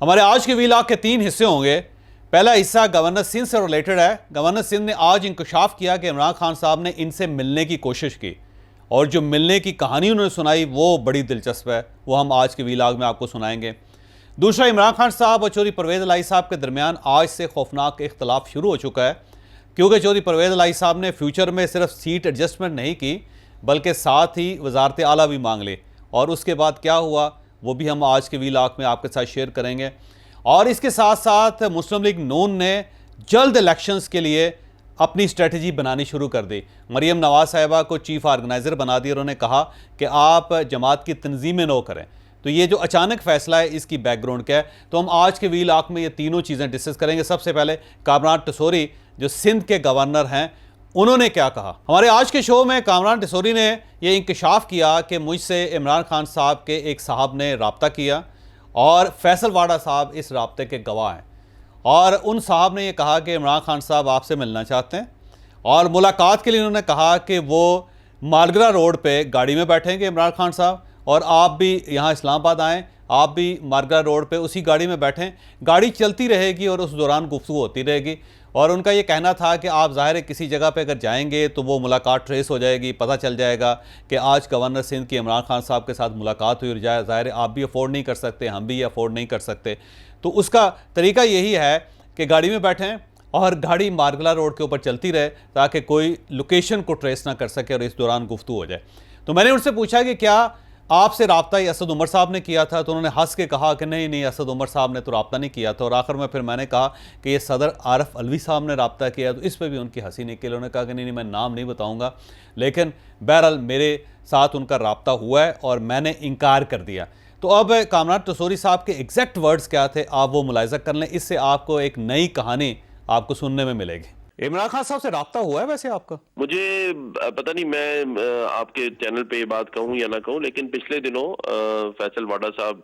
हमारे आज के वीलॉग के 3 हिस्से होंगे। पहला हिस्सा गवर्नर सिंध से रिलेटेड है। गवर्नर सिंध ने आज इंकशाफ किया कि इमरान खान साहब ने इनसे मिलने की कोशिश की और जो मिलने की कहानी उन्होंने सुनाई वो बड़ी दिलचस्प है, वो हम आज के वीलॉग में आपको सुनाएंगे। दूसरा, इमरान खान साहब और चौधरी परवेज़ इलाही साहब के दरमियान आज से खौफनाक इख्तलाफ शुरू हो चुका है, क्योंकि चौधरी परवेज़ इलाही साहब ने फ्यूचर में सिर्फ सीट एडजस्टमेंट नहीं की बल्कि साथ ही वजारत आला भी मांग ली, और उसके बाद क्या हुआ वो भी हम आज के वीलॉग में आपके साथ शेयर करेंगे। और इसके साथ साथ मुस्लिम लीग नून ने जल्द इलेक्शंस के लिए अपनी स्ट्रेटजी बनानी शुरू कर दी। मरीम नवाज साहिबा को चीफ ऑर्गेनाइज़र बना दिया। उन्होंने कहा कि आप जमात की तंजीमें नो करें। तो ये जो अचानक फ़ैसला है इसकी बैकग्राउंड क्या है, तो हम आज के वीलॉग में ये तीनों चीज़ें डिस्कस करेंगे। सबसे पहले कामरान टसोरी जो सिंध के गवर्नर हैं, उन्होंने क्या कहा। हमारे आज के शो में कामरान टसोरी ने यह इंकशाफ किया कि मुझसे इमरान खान साहब के एक साहब ने रब्ता किया और फैसल वाडा साहब इस रब्ते के गवाह हैं, और उन साहब ने यह कहा कि इमरान खान साहब आपसे मिलना चाहते हैं, और मुलाकात के लिए उन्होंने कहा कि वो मालगरा रोड पे गाड़ी में बैठेंगे इमरान खान साहब, और आप भी यहाँ इस्लामाबाद आएँ, आप भी मालगरा रोड पे उसी गाड़ी में बैठें। गाड़ी चलती रहेगी और उस दौरान गुफ्तगू होती रहेगी। और उनका ये कहना था कि आप ज़ाहिर है किसी जगह पे अगर जाएंगे तो वो मुलाकात ट्रेस हो जाएगी, पता चल जाएगा कि आज गवर्नर सिंध की इमरान खान साहब के साथ मुलाकात हुई, और ज़ाहिर है आप भी अफोर्ड नहीं कर सकते, हम भी अफोर्ड नहीं कर सकते। तो उसका तरीका यही है कि गाड़ी में बैठें और गाड़ी मारगला रोड के ऊपर चलती रहे ताकि कोई लोकेशन को ट्रेस ना कर सके और इस दौरान गुफ्तगू हो जाए। तो मैंने उनसे पूछा कि क्या आपसे रब्ता ही असद उमर साहब ने किया था, तो उन्होंने हंस के कहा कि नहीं असद उमर साहब ने तो रब्ता नहीं किया था। और आखिर में फिर मैंने कहा कि ये सदर आरफ अलवी साहब ने रब्ता किया, तो इस पर भी उनकी हंसी निकली। उन्होंने कहा कि नहीं मैं नाम नहीं बताऊंगा, लेकिन बहरहाल मेरे साथ उनका रब्ता हुआ है और मैंने इनकार कर दिया। तो अब कामरान टसोरी साहब के एग्जैक्ट वर्ड्स क्या थे आप वो मुलाहिजा कर लें, इससे आपको एक नई कहानी आपको सुनने में मिलेगी। इमरान खान साहब से रब्ता हुआ है वैसे आपका? मुझे पता नहीं मैं आपके चैनल पे ये बात कहूँ या ना कहूँ, लेकिन पिछले दिनों फैसल वाडा साहब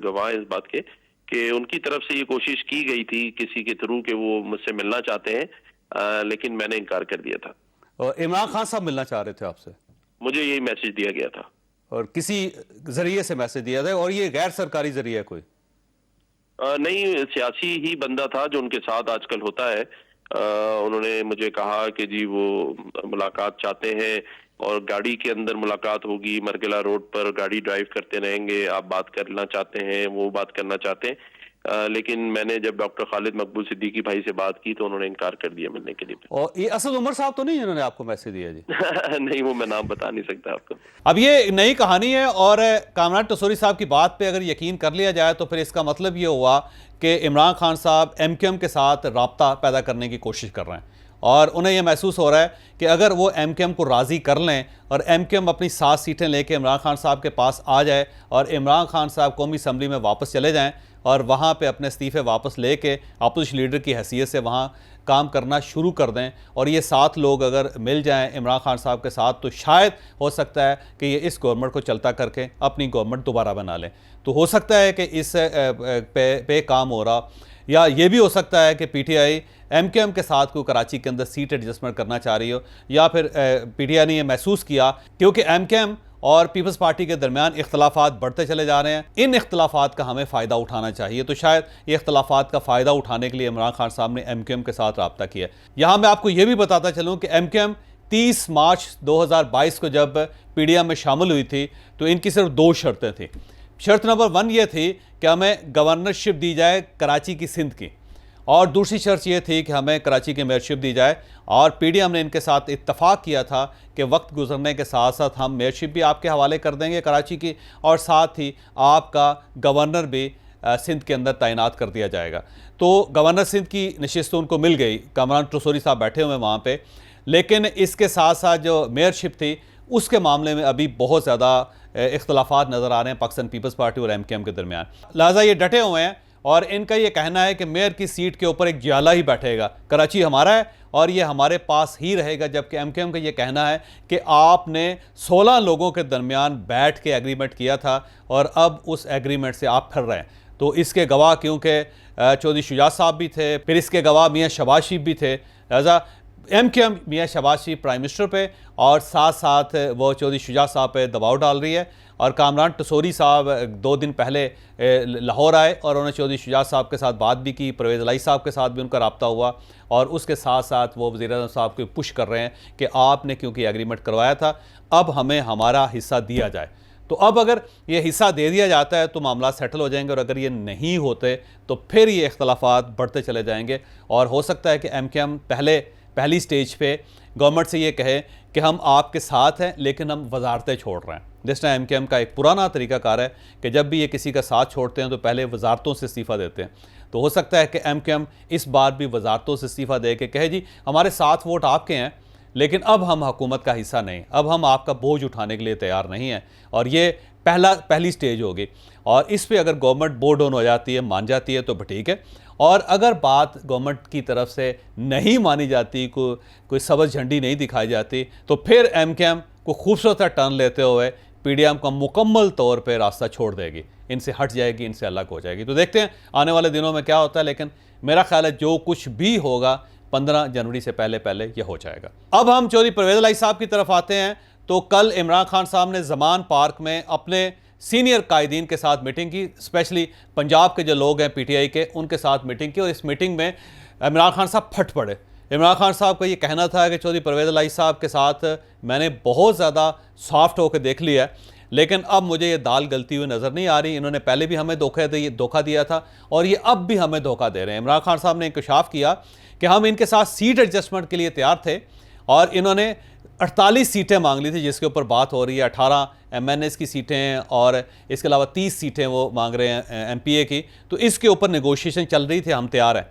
गवाह इस बात के कि उनकी तरफ से ये कोशिश की गई थी किसी के थ्रू कि वो मुझसे मिलना चाहते हैं, लेकिन मैंने इनकार कर दिया था। और इमरान खान साहब मिलना चाह रहे थे आपसे? मुझे यही मैसेज दिया गया था। और किसी जरिए से मैसेज दिया था, और ये गैर सरकारी जरिया कोई? नहीं, सियासी ही बंदा था जो उनके साथ आजकल होता है। उन्होंने मुझे कहा कि जी वो मुलाकात चाहते हैं और गाड़ी के अंदर मुलाकात होगी, मरगला रोड पर गाड़ी ड्राइव करते रहेंगे, आप बात करना चाहते हैं, वो बात करना चाहते हैं। लेकिन मैंने जब डॉक्टर खालिद मकबूल सिद्दीकी भाई से बात की तो उन्होंने इनकार कर दिया मिलने के लिए। और ये असद उमर साहब तो नहीं जिन्होंने आपको मैसेज दिया जी? नहीं, वो मैं नाम बता नहीं सकता आपको। अब ये नई कहानी है, और कामरान टसोरी साहब की बात पे अगर यकीन कर लिया जाए तो फिर इसका मतलब ये हुआ कि इमरान खान साहब MQM के साथ रब्ता पैदा करने की कोशिश कर रहे हैं, और उन्हें यह महसूस हो रहा है कि अगर वो MQM को राज़ी कर लें और MQM अपनी 7 सीटें लेके इमरान खान साहब के पास आ जाए और इमरान खान साहब कौमी असम्बली में वापस चले जाएं और वहाँ पे अपने इस्तीफ़े वापस लेके अपोजिशन लीडर की हैसियत से वहाँ काम करना शुरू कर दें, और ये 7 लोग अगर मिल जाएं इमरान खान साहब के साथ, तो शायद हो सकता है कि ये इस गवर्नमेंट को चलता करके अपनी गवर्नमेंट दोबारा बना लें। तो हो सकता है कि इस पे काम हो रहा, या ये भी हो सकता है कि PTI MQM के साथ कोई कराची के अंदर सीट एडजस्टमेंट करना चाह रही हो, या फिर PTI ने यह महसूस किया क्योंकि MQM और पीपल्स पार्टी के दरमियान इख्तलाफात बढ़ते चले जा रहे हैं, इन इख्तलाफात का हमें फ़ायदा उठाना चाहिए। तो शायद ये इख्तलाफात का फ़ायदा उठाने के लिए इमरान खान साहब ने MQM के साथ रब्ता किया। यहाँ मैं आपको ये भी बताता चलूँ कि MQM 30 मार्च 2022 को जब PDM में शामिल हुई थी तो इनकी सिर्फ 2 शर्तें थी। शर्त नंबर 1 ये थी कि हमें गवर्नरशिप दी जाए कराची की सिंध की, और दूसरी शर्त ये थी कि हमें कराची की मेयरशिप दी जाए। और PDM ने इनके साथ इत्तफाक किया था कि वक्त गुजरने के साथ साथ हम मेयरशिप भी आपके हवाले कर देंगे कराची की, और साथ ही आपका गवर्नर भी सिंध के अंदर तैनात कर दिया जाएगा। तो गवर्नर सिंध की नशिस्त उनको मिल गई, कामरान टसोरी साहब बैठे हुए वहाँ पे, लेकिन इसके साथ साथ जो मेयरशिप थी उसके मामले में अभी बहुत ज़्यादा इख्तलाफात नज़र आ रहे हैं पाकिस्तान पीपल्स पार्टी और MQM के दरमियान। लिहाजा ये डटे हुए हैं, और इनका ये कहना है कि मेयर की सीट के ऊपर एक जियाला ही बैठेगा, कराची हमारा है और ये हमारे पास ही रहेगा। जबकि MQM का ये कहना है कि आपने 16 लोगों के दरमियान बैठ के एग्रीमेंट किया था और अब उस एग्रीमेंट से आप फिर रहे हैं। तो इसके गवाह क्योंकि चौधरी शुजात साहब भी थे, फिर इसके गवाह मियाँ शबाज शरीफ भी थे, लिहाजा MQM मियां शहबाज शरीफ प्राइम मिनिस्टर पे और साथ साथ वो चौधरी शुजा साहब पे दबाव डाल रही है। और कामरान टसोरी साहब 2 दिन पहले लाहौर आए और उन्होंने चौधरी शुजा साहब के साथ बात भी की, परवेज़ इलाही साहब के साथ भी उनका रब्ता हुआ और उसके साथ साथ वो वज़ीर-ए-आज़म साहब को पुश कर रहे हैं कि आपने क्योंकि एग्रीमेंट करवाया था, अब हमें हमारा हिस्सा दिया जाए। तो अब अगर ये हिस्सा दे दिया जाता है तो मामला सेटल हो जाएंगे, और अगर ये नहीं होते तो फिर ये इख्तलाफात बढ़ते चले जाएंगे। और हो सकता है कि MQM पहली स्टेज पे गवर्नमेंट से ये कहे कि हम आपके साथ हैं लेकिन हम वजारतें छोड़ रहे हैं। जिस तरह MQM का एक पुराना तरीकाकार है कि जब भी ये किसी का साथ छोड़ते हैं तो पहले वजारतों से इस्तीफ़ा देते हैं। तो हो सकता है कि MQM इस बार भी वजारतों से इस्तीफ़ा दे के कहे जी हमारे 7 वोट आपके हैं लेकिन अब हम हुकूमत का हिस्सा नहीं, अब हम आपका बोझ उठाने के लिए तैयार नहीं हैं। और ये पहली स्टेज होगी और इस पे अगर गवर्नमेंट बोर्ड ऑन हो जाती है, मान जाती है तो ठीक है। और अगर बात गवर्नमेंट की तरफ से नहीं मानी जाती, कोई सबज झंडी नहीं दिखाई जाती, तो फिर MQM को खूबसूरत टर्न लेते हुए PDM का मुकम्मल तौर पे रास्ता छोड़ देगी, इनसे हट जाएगी, इनसे अलग हो जाएगी। तो देखते हैं आने वाले दिनों में क्या होता है, लेकिन मेरा ख्याल है जो कुछ भी होगा 15 जनवरी से पहले ये हो जाएगा। अब हम चौधरी परवेज़ इलाही साहब की तरफ आते हैं। तो कल इमरान खान साहब ने ज़मान पार्क में अपने सीनियर कायदीन के साथ मीटिंग की, स्पेशली पंजाब के जो लोग हैं PTI के, उनके साथ मीटिंग की। और इस मीटिंग में इमरान खान साहब फट पड़े। इमरान खान साहब का ये कहना था कि चौधरी परवेज़ इलाही साहब के साथ मैंने बहुत ज़्यादा सॉफ्ट होकर देख लिया है, लेकिन अब मुझे ये दाल गलती हुई नज़र नहीं आ रही। इन्होंने पहले भी हमें धोखा दिया था और ये अब भी हमें धोखा दे रहे हैं। इमरान खान साहब ने इंकशाफ किया कि हम इनके साथ सीट एडजस्टमेंट के लिए तैयार थे और इन्होंने 48 सीटें मांग ली थी, जिसके ऊपर बात हो रही है 18 MNS की सीटें और इसके अलावा 30 सीटें वो मांग रहे हैं MPA की। तो इसके ऊपर नेगोशिएशन चल रही थी, हम तैयार हैं।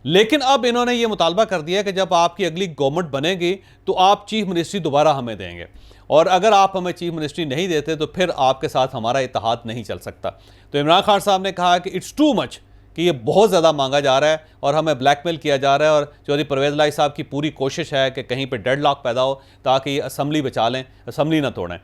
लेकिन अब इन्होंने ये मुतालबा कर दिया कि जब आपकी अगली गवर्नमेंट बनेगी तो आप चीफ मिनिस्ट्री दोबारा हमें देंगे, और अगर आप हमें चीफ मिनिस्ट्री नहीं देते तो फिर आपके साथ हमारा इत्तेहाद नहीं चल सकता। तो इमरान खान साहब ने कहा कि इट्स टू मच, कि ये बहुत ज़्यादा मांगा जा रहा है और हमें ब्लैकमेल किया जा रहा है। और चौधरी परवेज़ इलाही साहब की पूरी कोशिश है कि कहीं पे डेडलॉक पैदा हो ताकि ये असम्बली बचा लें, असम्बली ना तोड़ें।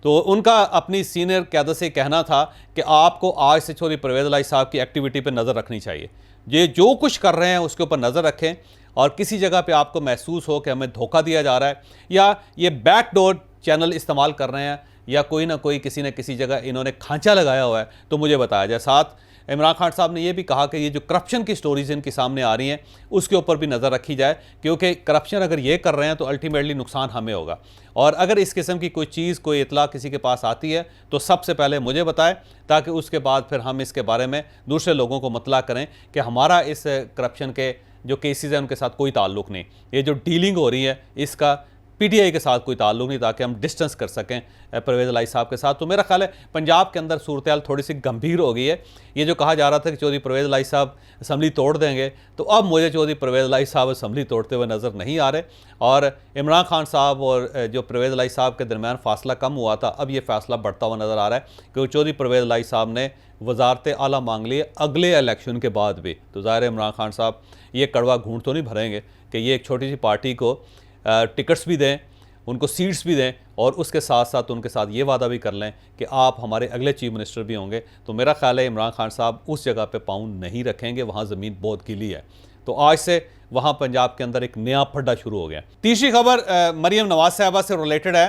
तो उनका अपनी सीनियर क़यादत से कहना था कि आपको आज से चौधरी परवेज़ इलाही साहब की एक्टिविटी पर नज़र रखनी चाहिए। ये जो कुछ कर रहे हैं उसके ऊपर नज़र रखें, और किसी जगह पे आपको महसूस हो कि हमें धोखा दिया जा रहा है या ये बैकडोर चैनल इस्तेमाल कर रहे हैं या कोई ना कोई किसी न किसी जगह इन्होंने खांचा लगाया हुआ है, तो मुझे बताया जाए। साथ इमरान खान साहब ने यह भी कहा कि ये जो करप्शन की स्टोरीज इनके सामने आ रही हैं उसके ऊपर भी नज़र रखी जाए, क्योंकि करप्शन अगर ये कर रहे हैं तो अल्टीमेटली नुकसान हमें होगा। और अगर इस किस्म की कोई चीज़, कोई इतला किसी के पास आती है तो सबसे पहले मुझे बताएं, ताकि उसके बाद फिर हम इसके बारे में दूसरे लोगों को मतला करें कि हमारा इस करप्शन के जो केसेस हैं उनके साथ कोई ताल्लुक़ नहीं, ये जो डीलिंग हो रही है इसका PTI के साथ कोई ताल्लुक़ नहीं, ताकि हम डिस्टेंस कर सकें परवेज़ इलाही साहब के साथ। तो मेरा ख्याल है पंजाब के अंदर सूरत थोड़ी सी गंभीर हो गई है। ये जो कहा जा रहा था कि चौधरी परवेज़ इलाही साहब असम्बली तोड़ देंगे, तो अब मुझे चौधरी परवेज़ इलाही साहब असम्बली तोड़ते हुए नज़र नहीं आ रहे। और इमरान खान साहब और जो परवेज़ इलाही साहब के दरमियान फासला कम हुआ था, अब ये फ़ैसला बढ़ता हुआ नज़र आ रहा है, क्योंकि चौधरी परवेज़ इलाही साहब ने वजारत आला मांग ली अगले इलेक्शन के बाद भी। तो ज़ाहिर है इमरान खान साहब ये कड़वा घूंट तो नहीं भरेंगे कि ये एक छोटी सी पार्टी को टिकट्स भी दें, उनको सीट्स भी दें, और उसके साथ साथ उनके साथ ये वादा भी कर लें कि आप हमारे अगले चीफ मिनिस्टर भी होंगे। तो मेरा ख्याल है इमरान खान साहब उस जगह पे पाँव नहीं रखेंगे, वहाँ ज़मीन बहुत गीली है। तो आज से वहाँ पंजाब के अंदर एक नया फड्डा शुरू हो गया। तीसरी खबर मरियम नवाज साहबा से रिलेटेड है।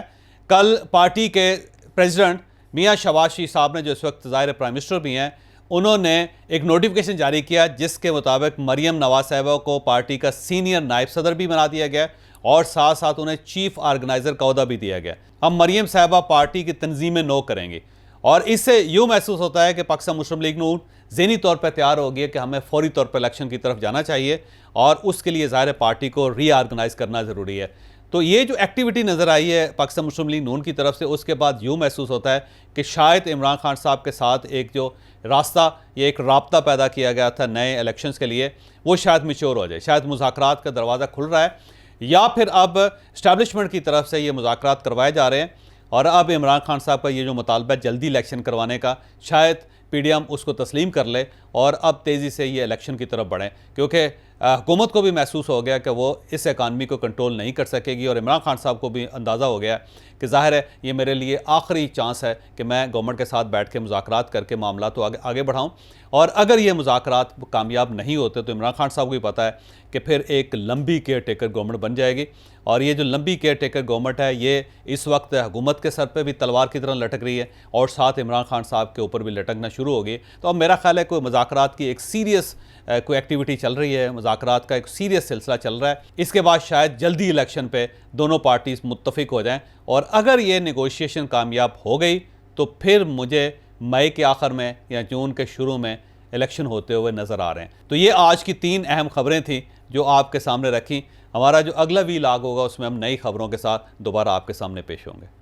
कल पार्टी के प्रेसिडेंट मियां शहबाज शरीफ साहब ने, जो इस वक्त ज़ाहिर प्राइम मिनिस्टर भी हैं, उन्होंने एक नोटिफिकेशन जारी किया जिसके मुताबिक मरियम नवाज साहबा को पार्टी का सीनियर नायब सदर भी बना दिया गया और साथ साथ उन्हें चीफ ऑर्गेनाइज़र का ओहदा भी दिया गया। हम मरियम साहबा पार्टी की तंजीमें नो करेंगे, और इससे यूँ महसूस होता है कि पाकिस्तान मुस्लिम लीग नून ज़हनी तौर पर तैयार हो गई है कि हमें फौरी तौर पर इलेक्शन की तरफ जाना चाहिए, और उसके लिए ज़ाहिर पार्टी को रीऑर्गेनाइज़ करना ज़रूरी है। तो ये जो एक्टिविटी नज़र आई है पाकिस्तान मुस्लिम लीग नून की तरफ से, उसके बाद यूँ महसूस होता है कि शायद इमरान खान साहब के साथ एक जो रास्ता या एक राब्ता पैदा किया गया था नए इलेक्शंस के लिए, वो शायद मैच्योर हो जाए। शायद मुज़ाकरात का दरवाज़ा खुल रहा है, या फिर अब इस्टेब्लिशमेंट की तरफ से ये मुज़ाकरात करवाए जा रहे हैं, और अब इमरान खान साहब का ये जो मुतालबा है जल्दी इलेक्शन करवाने का, शायद पीडीएम उसको तस्लीम कर ले और अब तेज़ी से ये इलेक्शन की तरफ बढ़ें, क्योंकि हुकूमत को भी महसूस हो गया कि वो इस इकानमी को कंट्रोल नहीं कर सकेगी और इमरान खान साहब को भी अंदाज़ा हो गया कि ज़ाहिर है ये मेरे लिए आखिरी चांस है कि मैं गवर्नमेंट के साथ बैठ के मुज़ाकरात करके मामला तो आगे बढ़ाऊँ। और अगर ये मुज़ाकरात कामयाब नहीं होते तो इमरान खान साहब को भी पता है कि फिर एक लंबी केयर टेकर गवर्नमेंट बन जाएगी, और ये जो लंबी केयर टेकर गवर्नमेंट है ये इस वक्त हुकूमत के सर पे भी तलवार की तरह लटक रही है और साथ इमरान खान साहब के ऊपर भी लटकना शुरू होगी। तो अब मेरा ख्याल है कोई मुज़ाकरात की एक सीरियस कोई एक्टिविटी चल रही है, मुज़ाकरात का एक सीरियस सिलसिला चल रहा है। इसके बाद शायद जल्दी इलेक्शन पे दोनों पार्टीज मुत्तफिक हो जाएं, और अगर ये नेगोशिएशन कामयाब हो गई तो फिर मुझे मई के आखिर में या जून के शुरू में इलेक्शन होते हुए नज़र आ रहे हैं। तो ये आज की 3 अहम खबरें थी जो आपके सामने रखी। हमारा जो अगला वीलॉग होगा उसमें हम नई खबरों के साथ दोबारा आपके सामने पेश होंगे।